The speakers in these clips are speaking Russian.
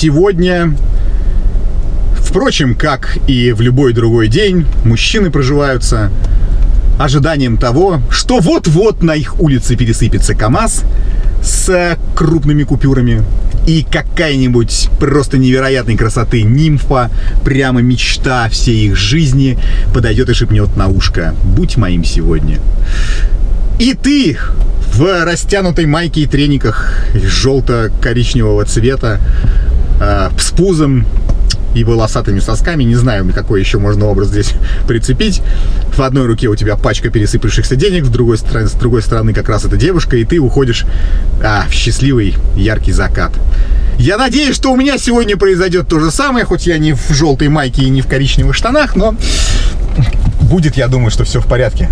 Сегодня, впрочем, как и в любой другой день, мужчины проживаются ожиданием того, что вот-вот на их улице пересыпется КамАЗ с крупными купюрами, и какая-нибудь просто невероятной красоты нимфа, прямо мечта всей их жизни, подойдет и шепнет на ушко: «Будь моим сегодня». И ты в растянутой майке и трениках желто-коричневого цвета, с пузом и волосатыми сосками, не знаю, какой еще можно образ здесь прицепить. В одной руке у тебя пачка пересыпавшихся денег, с другой стороны как раз эта девушка, и ты уходишь в счастливый яркий закат. Я надеюсь, что у меня сегодня произойдет то же самое, хоть я не в желтой майке и не в коричневых штанах, но будет, я думаю, что все в порядке.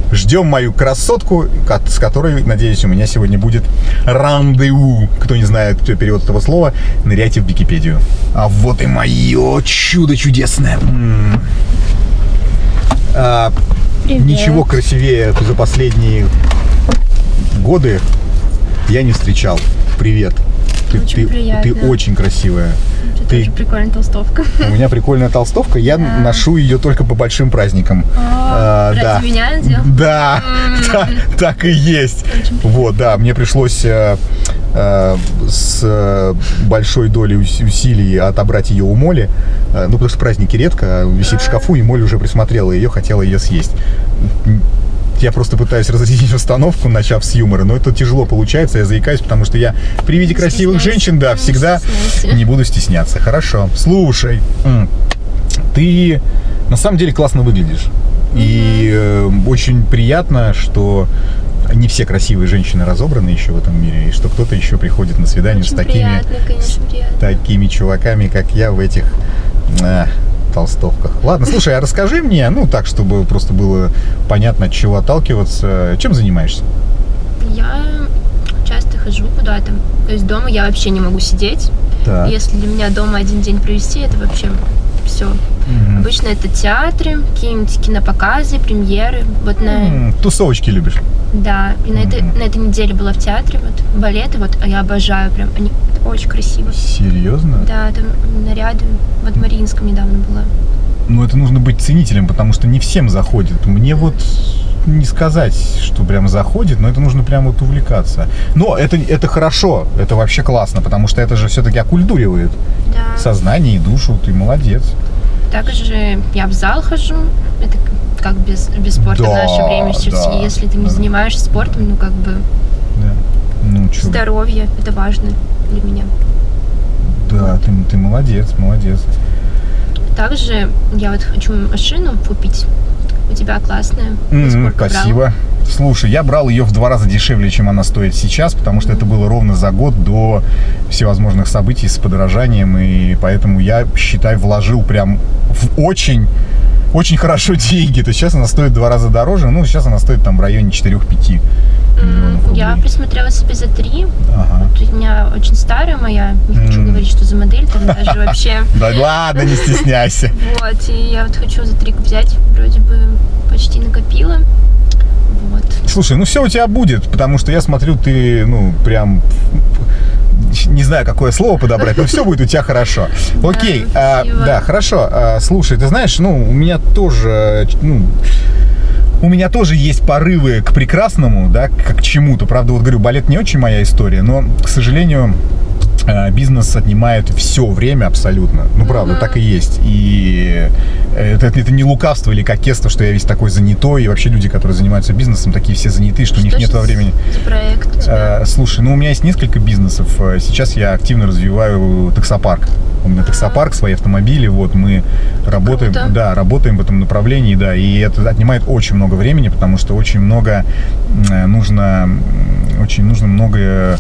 Ждем мою красотку, с которой, надеюсь, у меня сегодня будет рандеву. Кто не знает перевод этого слова, ныряйте в Википедию. А вот и мое чудо чудесное. Ничего красивее за последние годы я не встречал. Привет. Ты очень красивая. Ты тоже прикольная толстовка. У меня прикольная толстовка. Я ношу ее только по большим праздникам. Ради меня надел? Да, так и есть. Вот, да, мне пришлось с большой долей усилий отобрать ее у Моли. Ну, потому что праздники редко висит в шкафу, и Молли уже присмотрела ее, хотела ее съесть. Я просто пытаюсь разрядить установку, начав с юмора, но это тяжело получается, я заикаюсь, потому что я при виде красивых женщин, да, всегда не буду стесняться. Хорошо, слушай, ты на самом деле классно выглядишь. И очень приятно, что не все красивые женщины разобраны еще в этом мире, и что кто-то еще приходит на свидание с такими чуваками, как я, в этих толстовках. Ладно, слушай, а расскажи мне, ну так, чтобы просто было понятно, от чего отталкиваться. Чем занимаешься? Я часто хожу куда-то. То есть дома я вообще не могу сидеть. Так. Если для меня дома один день провести, это вообще все. Обычно это театры, какие-нибудь кинопоказы, премьеры. Вот тусовочки любишь? Да. И на этой неделе была в театре, вот балеты, вот, а я обожаю прям. Они очень красиво. Серьезно? Да, там наряды. Вот в Мариинском недавно была. Ну, это нужно быть ценителем, потому что не всем заходит. Мне вот не сказать, что прям заходит, но это нужно прям вот увлекаться. Но это хорошо, это вообще классно, потому что это же все-таки окультуривает сознание и душу. Ты молодец. Также я в зал хожу. Это как без спорта в наше время сейчас. Да, если ты не занимаешься спортом, ну как бы здоровье, это важно для меня. Да, ты молодец. Также я вот хочу машину купить. У тебя классная. Спасибо. Брал? Слушай, я брал ее в 2 раза дешевле, чем она стоит сейчас, потому что это было ровно за год до всевозможных событий с подорожанием, и поэтому я, считай, вложил прям в очень хорошо деньги. То есть сейчас она стоит в 2 раза дороже, ну, сейчас она стоит там в районе 4-5 миллионов рублей. Я присмотрела себе за 3. Вот у меня очень старая моя, не хочу говорить, что за модель, там даже вообще... Да ладно, не стесняйся. Вот, и я вот хочу за 3 взять, вроде бы почти накопила. Вот. Слушай, ну все у тебя будет, потому что я смотрю, ты, прям... Не знаю, какое слово подобрать, но все будет у тебя хорошо. Окей, да, хорошо. Слушай, ты знаешь, у меня тоже есть порывы к прекрасному, да, к чему-то. Правда, вот говорю, балет не очень моя история, но, к сожалению, бизнес отнимает все время абсолютно. Ну, правда, так и есть. И это не лукавство или кокетство, что я весь такой занятой. И вообще люди, которые занимаются бизнесом, такие все занятые, что у них нет времени. За проект у тебя? Слушай, у меня есть несколько бизнесов. Сейчас я активно развиваю таксопарк. У меня таксопарк, свои автомобили. Вот мы работаем, работаем в этом направлении, да. И это отнимает очень много времени, потому что очень нужно много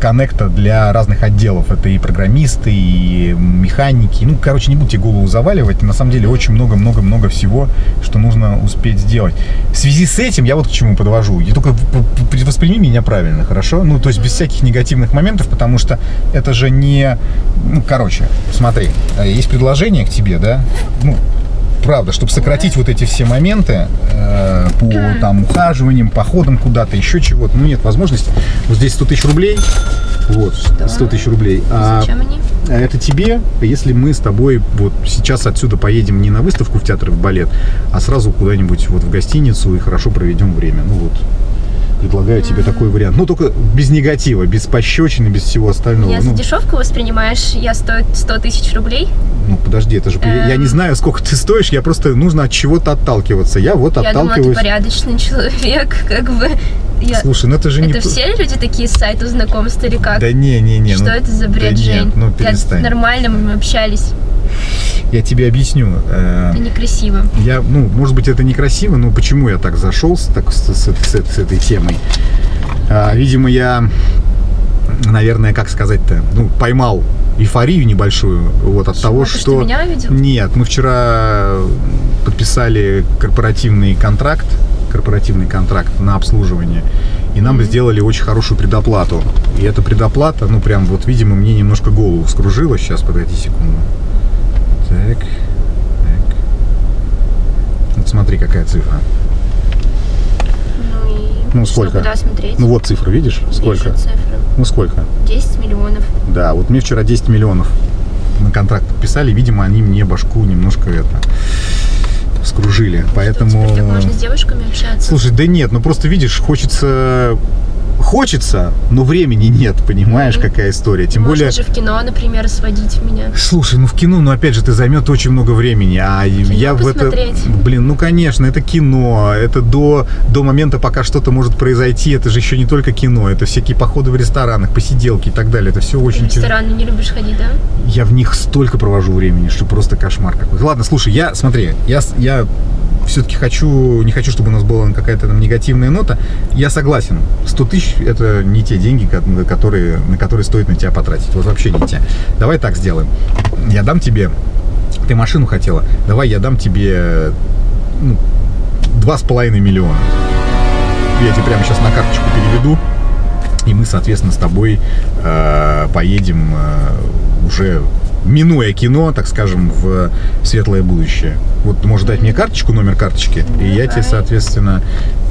коннекта для разных отделов. Это и программисты, и механики. Не будьте голову заваливать. На самом деле очень много всего, что нужно успеть сделать. В связи с этим я вот к чему подвожу. Я только восприми меня правильно, хорошо? То есть без всяких негативных моментов, потому что это же не... смотри, есть предложение к тебе, да? Правда, чтобы сократить вот эти все моменты по ухаживаниям, походам куда-то, еще чего-то. Нет возможности. Вот здесь 100 000 рублей. Вот, 100 000 рублей. Зачем они? это тебе, если мы с тобой вот сейчас отсюда поедем не на выставку в театр, в балет, а сразу куда-нибудь вот в гостиницу и хорошо проведем время. Ну вот, предлагаю тебе такой вариант. Ну, только без негатива, без пощечины, без всего остального. Меня за дешевку воспринимаешь? Я стою 100 тысяч рублей? Ну, подожди, это же... Я не знаю, сколько ты стоишь, я просто... Нужно от чего-то отталкиваться. Я вот отталкиваюсь... Я думала, ты порядочный человек, как бы... Слушай, ну это же не... Это все люди такие с сайтов знакомств или как? Да не. Что это за бред, да Жень? Нет, ну перестань. Нормально мы общались. Я тебе объясню. Это некрасиво. Может быть, это некрасиво, но почему я так зашел с этой темой? Видимо, я, наверное, как сказать-то, поймал эйфорию небольшую вот от того, что... Ты меня видел? Нет, мы вчера подписали корпоративный контракт на обслуживание, и нам сделали очень хорошую предоплату. И эта предоплата, прям вот, видимо, мне немножко голову вскружила. Сейчас, подожди секунду. Так. Вот смотри, какая цифра. Сколько? Куда смотреть? Вот цифра, видишь? Сколько? Вижу цифры. Сколько? 10 миллионов. Да, вот мне вчера 10 миллионов на контракт подписали. Видимо, они мне башку немножко скружили. Поэтому... Теперь так можно с девушками общаться? Слушай, да нет, просто видишь, хочется, но времени нет, понимаешь, какая история. Тем более... Можно же в кино, например, сводить меня. Слушай, в кино, опять же, это займет очень много времени. А кино я посмотреть. Конечно, это кино. Это до момента, пока что-то может произойти. Это же еще не только кино. Это всякие походы в ресторанах, посиделки и так далее. Это все очень тяжело. В рестораны не любишь ходить, да? Я в них столько провожу времени, что просто кошмар какой-то. Ладно, слушай, я все-таки не хочу, чтобы у нас была какая-то негативная нота. Я согласен. 100 тысяч – это не те деньги, на которые стоит на тебя потратить. Вот вообще не те. Давай так сделаем. Я дам тебе... Ты машину хотела? Давай я дам тебе 2,5 миллиона. Я тебе прямо сейчас на карточку переведу. И мы, соответственно, с тобой поедем уже... минуя кино, так скажем, в светлое будущее. Вот ты можешь дать мне карточку, номер карточки, и я тебе, соответственно,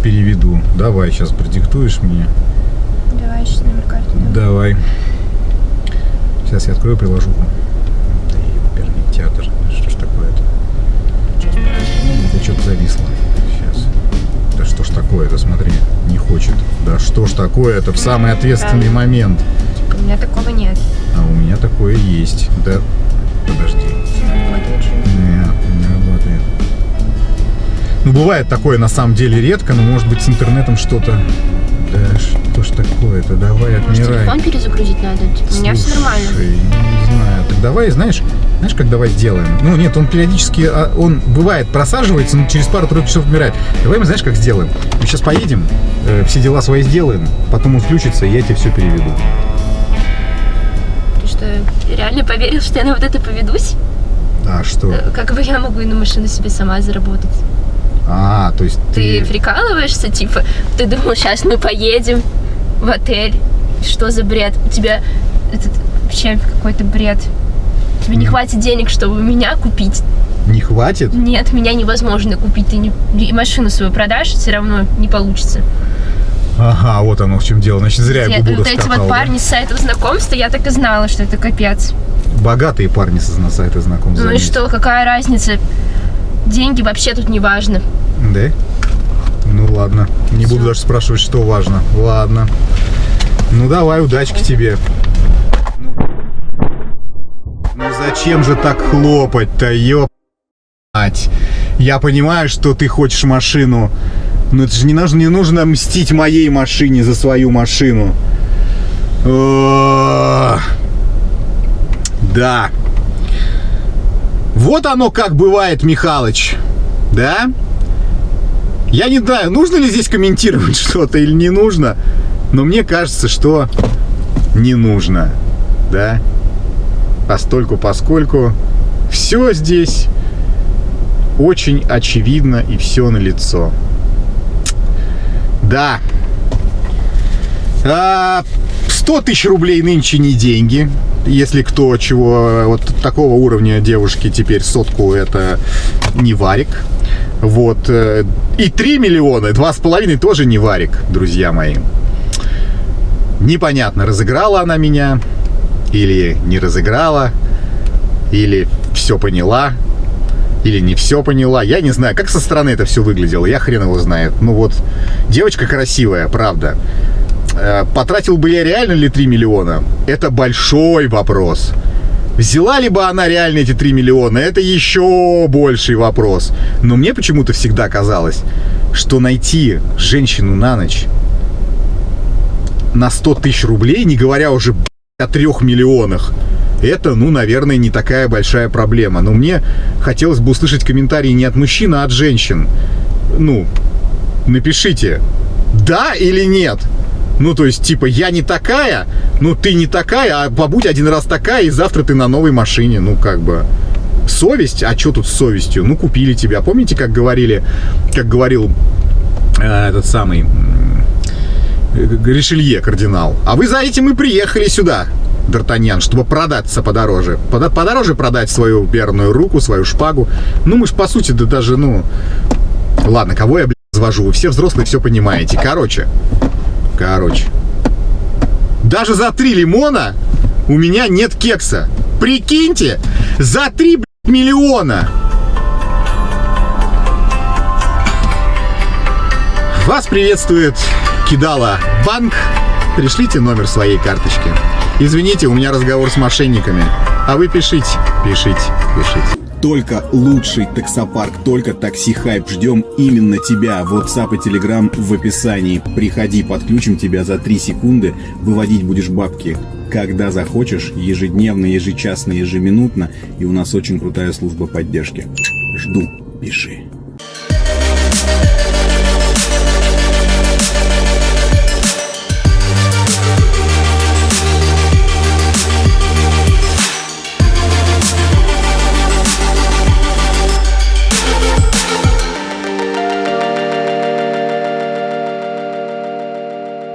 переведу. Давай, сейчас продиктуешь мне. Давай, сейчас номер карты. Давай. Сейчас я открою, приложу. Да ёперный театр. Что ж такое-то? Это что-то зависло. Сейчас. Да что ж такое-то, смотри, не хочет. Да что ж такое-то в самый ответственный момент. У меня такого нет. А у меня такое есть. Да, подожди. Нет, не работает. Бывает такое на самом деле редко, но может быть с интернетом что-то. Да что ж такое-то, давай отмирай. Может, телефон перезагрузить надо? У меня все нормально. Не знаю. Так давай, знаешь, как давай сделаем? Нет, он периодически, он бывает просаживается, но через пару-тройку часов умирает. Давай мы, знаешь, как сделаем? Мы сейчас поедем, все дела свои сделаем, потом он включится, и я тебе все переведу. Что, реально поверил, что я на вот это поведусь? А что? Как бы я могу и на машину себе сама заработать? То есть ты прикалываешься, типа, ты думал, сейчас мы поедем в отель, что за бред? У тебя вообще какой-то бред. Тебе не хватит денег, чтобы меня купить? Не хватит? Нет, меня невозможно купить. Ты машину свою продашь, все равно не получится. Ага, вот оно в чем дело. Значит, зря я губу раскатал. Вот эти вот парни с сайтов знакомства, я так и знала, что это капец. Богатые парни на сайтах знакомств. Ну и что, какая разница? Деньги вообще тут не важно. Да? Ну ладно. Не буду даже спрашивать, что важно. Ладно. Ну давай, удачки тебе. Ну зачем же так хлопать-то, ёпать? Я понимаю, что ты хочешь машину. Но это же не нужно мстить моей машине за свою машину. Да. Вот оно как бывает, Михалыч. Да? Я не знаю, нужно ли здесь комментировать что-то или не нужно. Но мне кажется, что не нужно. Да? Поскольку все здесь очень очевидно и все налицо. Да. 100 тысяч рублей нынче не деньги. Если кто чего, вот такого уровня девушки теперь сотку это не варик. Вот. И 3 миллиона, 2,5 тоже не варик, друзья мои. Непонятно, разыграла она меня или не разыграла, или все поняла, или не все поняла. Я не знаю, как со стороны это все выглядело, я хрен его знает. Ну вот, девочка красивая, правда. Потратил бы я реально ли 3 миллиона? Это большой вопрос. Взяла ли бы она реально эти 3 миллиона? Это еще больший вопрос. Но мне почему-то всегда казалось, что найти женщину на ночь на 100 тысяч рублей, не говоря уже о 3 миллионах, это, ну, наверное, не такая большая проблема. Но мне хотелось бы услышать комментарии не от мужчин, а от женщин. Ну, напишите, да или нет. Ну, то есть, типа, я не такая, ну, ты не такая, а побудь один раз такая, и завтра ты на новой машине. Ну, как бы, совесть? А что тут с совестью? Ну, купили тебя. Помните, как говорил этот самый Ришелье, кардинал? А вы за этим и приехали сюда, Д'Артаньян, чтобы продаться подороже. Подороже продать свою верную руку, свою шпагу. Ну, мы ж, по сути, да даже, ну... Ладно, кого я, блядь, развожу? Вы все взрослые все понимаете. Короче. Даже за 3 лимона у меня нет кекса. Прикиньте, за 3, блядь, миллиона. Вас приветствует Кидала Банк. Пришлите номер своей карточки. Извините, у меня разговор с мошенниками. А вы пишите. Только лучший таксопарк, только Такси Хайп. Ждем именно тебя. WhatsApp и Telegram в описании. Приходи, подключим тебя за 3 секунды. Выводить будешь бабки, когда захочешь, ежедневно, ежечасно, ежеминутно. И у нас очень крутая служба поддержки. Жду, пиши.